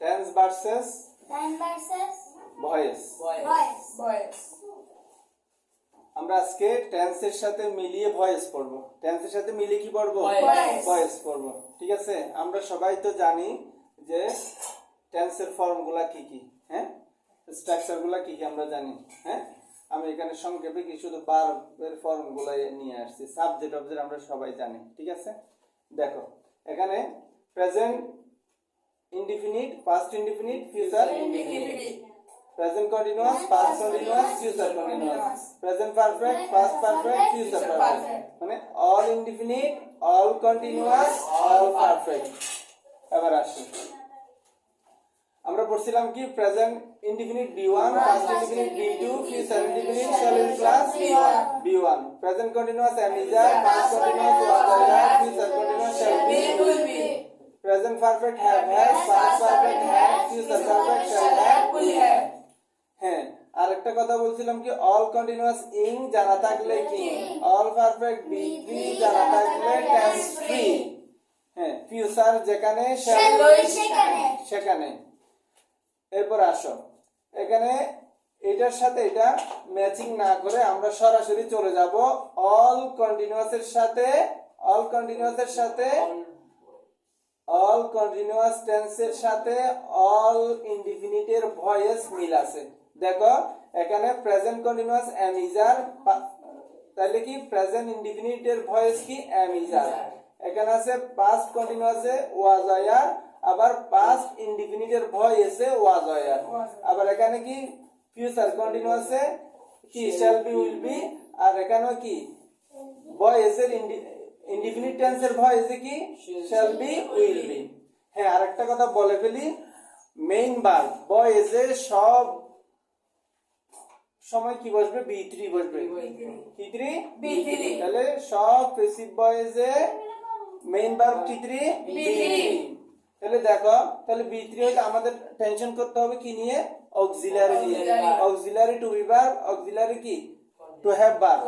Tense versus voice. আমরা আজকে টেন্সের সাথে মিলিয়ে ভয়েস পড়বো। টেন্সের সাথে মিলিয়ে কি পড়বো? ভয়েস পড়বো। ঠিক আছে, আমরা সবাই তো জানি যে টেন্সের ফর্মগুলা কি কি, হ্যাঁ, স্ট্রাকচারগুলা কি কি আমরা জানি। হ্যাঁ, আমি এখানে সংক্ষেপে কি শুধু ভার্বের ফর্মগুলা নিয়ে আসছি। সাবজেক্ট অবজেক্ট আমরা সবাই জানি। ঠিক আছে, দেখো এখানে present indefinite, past indefinite, future indefinite, present continuous, past continuous, future continuous, present perfect, past perfect, future perfect, মানে all indefinite, all continuous, all perfect। এবার আসি, আমরা পড়ছিলাম কি present indefinite B1, past indefinite B2, future indefinite shall be plus B1, present continuous am is are, past continuous was are, future continuous shall be will be, present perfect have has, past perfect had, future perfect shall have will have। হ্যাঁ, আরেকটা কথা বলছিলাম কি all continuous ইং জানা থাকলে কি, all perfect B জানা থাকলে টেন্স ফ্রি। হ্যাঁ, ফিউচার যেখানে সেখানে। এরপর আসো, এখানে এটার সাথে এটা ম্যাচিং না করে আমরা সরাসরি চলে যাব অল কন্টিনিউয়াসের সাথে। অল কন্টিনিউয়াস টেন্সের সাথে অল ইনডিফিনিটের ভয়েস মিল আছে। দেখো এখানে প্রেজেন্ট কন্টিনিউয়াস এম ইজ আর, তাহলে কি প্রেজেন্ট ইনডিফিনিটের ভয়েস কি এম ইজ আর। এখানে আছে পাস্ট কন্টিনিউয়াসে ওয়াজ আর, আবার পাস্ট ইনডিফিনিটের ভয়েসে ওয়াজ আর। আবার এখানে কি ফিউচার কন্টিনিউয়াসে কি শ্যাল বি উইল বি, আর এখানে কি ভয়েসের ইনডিফিনিট টেন্সের ভয়েসে কি শ্যাল বি উইল বি। হ্যাঁ, আরেকটা কথা বলে ফেলি, মেইন ভার্ব ভয়েসের সব সময় কি বসবে? B3 বসবে। B3, তাহলে সব প্যাসিভ ভয়েসে মেইন ভার্ব কি3 B3। তাহলে দেখো, তাহলে B3 হইলে আমাদের টেনশন করতে হবে কি নিয়ে? অক্সিলারি নিয়ে। Auxiliary to be verb, auxiliary কি টু হ্যাভ ভার্ব।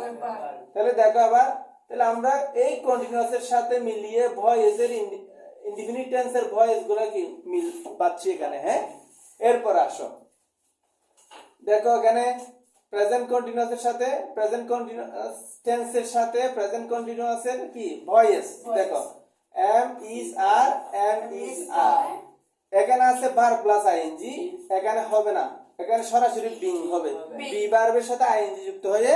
তাহলে দেখো আবার, তাহলে আমরা এই কন্টিনিউয়াসের সাথে মিলিয়ে ভয়েসের ইনডিফিনিট টেন্সের ভয়েসগুলো কি মিল পাচ্ছি এখানে। হ্যাঁ, এরপর আসো, দেখো এখানে প্রেজেন্ট কন্টিনিউয়াসের সাথে প্রেজেন্ট কন্টিনিউয়াস টেন্সের সাথে প্রেজেন্ট কন্টিনিউয়াসের কি ভয়েস। দেখো এম ইজ আর, এখানে আছে ভার্ব প্লাস আইএনজি, এখানে হবে না, এখানে সরাসরি বিং হবে। বি ভার্বের সাথে আইএনজি যুক্ত হয়ে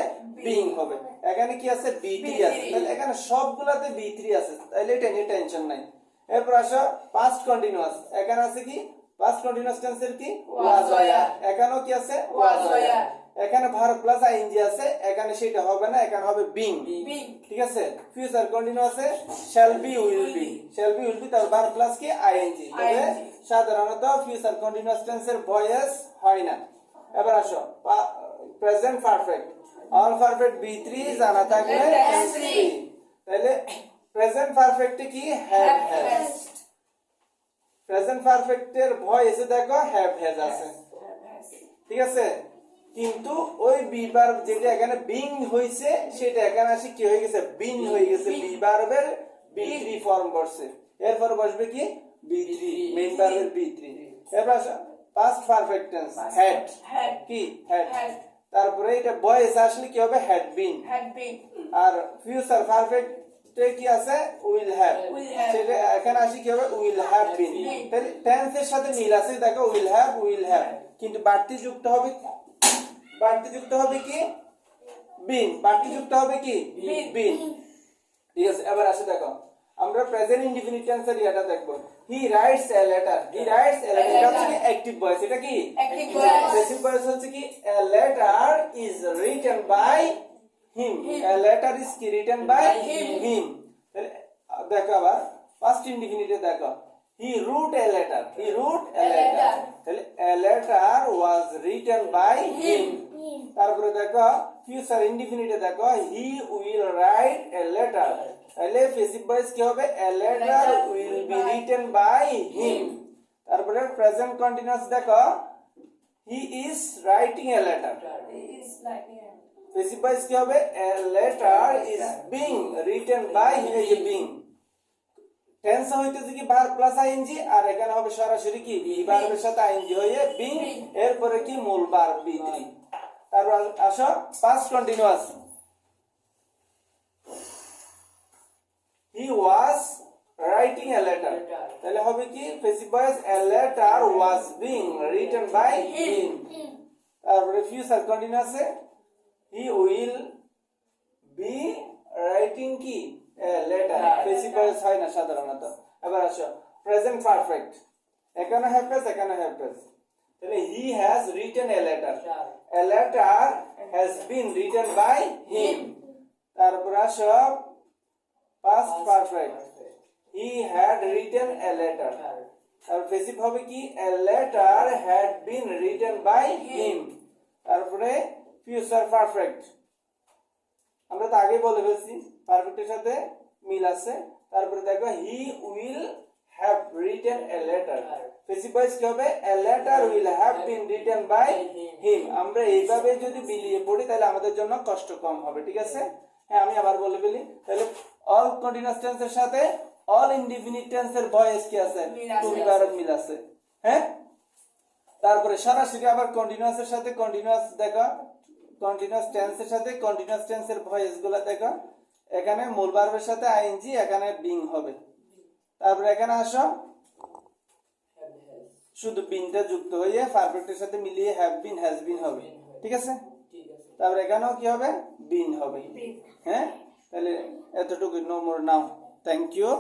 বিং হবে। এখানে কি আছে? B3 আছে। তাহলে এখানে সবগুলাতে B3 আছে, তাহলে এটা নিয়ে টেনশন নাই। এরপর আসো পাস্ট কন্টিনিউয়াস, এখানে আছে কি পাস্ট কন্টিনিউয়াস টেন্সের কি ওয়াজ ওয়ার, এখানেও কি আছে ওয়াজ ওয়ার। এখানে ভার্ব প্লাস আইএনজি আছে, এখানে সেটা হবে না, এখানে হবে বিং। ঠিক আছে, ফিউচার কন্টিনিউয়াসে শ্যাল বি উইল বি, তার ভার্ব প্লাস কি আইএনজি। তবে সাধারণত ফিউচার কন্টিনিউয়াস টেন্সের ভয়েস হয় না। এবার আসো present perfect, all perfect B3 জানা থাকলে টেন্স ফ্রি। তাহলে প্রেজেন্ট পারফেক্টে কি হ্যাভ হ্যাজ, প্রেজেন্ট পারফেক্টের ভয়েসে দেখো হ্যাভ হ্যাজ আছে। ঠিক আছে, কিন্তু ওই বি ভার্ব যেটা এখানে বিং হইছে সেটা এখানে আসি কি হয়ে গেছে? বিং হয়ে গেছে। বি ভার্বের B3 ফর্ম বসছে, এরপর বসবে কি B3, মেইন ভার্বের B3। এরপর পাস্ট পারফেক্ট টেন্স হ্যাড, কি হ্যাড, তারপরে এটা ভয়েস আসলে কি হবে? Had been. আর ফিউচার পারফেক্ট কি আছে? উইল হ্যাভ, সেটা এখানে আসি কি হবে? Will have been. তাহলে টেন্সের সাথে মিল আছে, দেখো উইল হ্যাভ, কিন্তু বাড়তি যুক্ত হবে কি বিন, বাড়তি যুক্ত হবে কি বিন। ঠিক আছে, এবার আসে দেখো আমরা প্রেজেন্ট ইনডিফিনিট টেন্সের এটা দেখবো। হি রাইটস এ লেটার, এটা হচ্ছে কি অ্যাকটিভ ভয়েস। এটা কি প্যাসিভ ভয়েস হচ্ছে কি a letter is written by him, a letter is কি রিটেন বাই হিম। তাহলে দেখো আবার ফার্স্ট ইনডিফিনিটে দেখো হি রুট এ লেটার, তাহলে a letter was written by him. তারপরে দেখো ফিউচার ইনডিফিনিটে দেখো he will write a letter, তাহলে প্যাসিভ ভয়েস কি হবে? A letter will be written by him. তারপরে প্রেজেন্ট কন্টিনিউয়াস দেখো he is writing a letter, passive voice কি হবে? A letter is being written by him, being. Tense হইতেছে কি verb plus ING, আর এখানে হবে সরাসরি কি বি ভার্বের সাথে আইএনজি হয়ে বিং, এরপরে কি মূল ভার্ব বি3। তারপর আসো past continuous. He was writing a letter, তাহলে হবে কি passive voice a letter was being written by him. তারপরে ফিউচার কন্টিনিউয়াসে হি উইল বি রাইটিং কি লেটার, প্যাসিভ ভয়েস হয় না সাধারণত। এবার আসো প্রেজেন্ট পারফেক্ট, এখানে হ্যাভ প্রেস, এখানে হ্যাভ প্রেস, তাহলে he has written a letter, a letter has been written by him. তারপর আসো past perfect, he had written a letter, R passive হবে কি a letter had been written by him. তারপরে future perfect, আমরা তো আগে বলে ফেলছি পারফেক্টের সাথে মিল আছে। তারপরে দেখো he will have written a letter, passive voice কি হবে a letter will have been written by him. আমরা এইভাবে যদি মিলিয়ে পড়ি তাহলে আমাদের জন্য কষ্ট কম হবে, ঠিক আছে? হ্যাঁ, আমি আবার বলে ফেলি, তাহলে অল কন্টিনিউয়াস টেন্সের সাথে অল ইনডিফিনিট টেন্সের ভয়েস কি আছে, টু বি ভার্ব মিল আছে। হ্যাঁ, তারপরে সরাসরি আবার কন্টিনিউয়াসের সাথে কন্টিনিউয়াস দেখো, কন্টিনিউয়াস টেন্সের সাথে কন্টিনিউয়াস টেন্সের ভয়েস গুলা দেখো, এখানে মূল ভার্বের সাথে আইএনজি, এখানে বিং হবে। তারপরে এখানে আসো শুধু বিনটা যুক্ত হয়ে পারফেক্টের সাথে মিলিয়ে হ্যাভ বিন হ্যাজ বিন হবে, ঠিক আছে? তারপরে এখানেও কি হবে বিন হবে। হ্যাঁ, তাহলে এতটুকু, no more now. Thank you.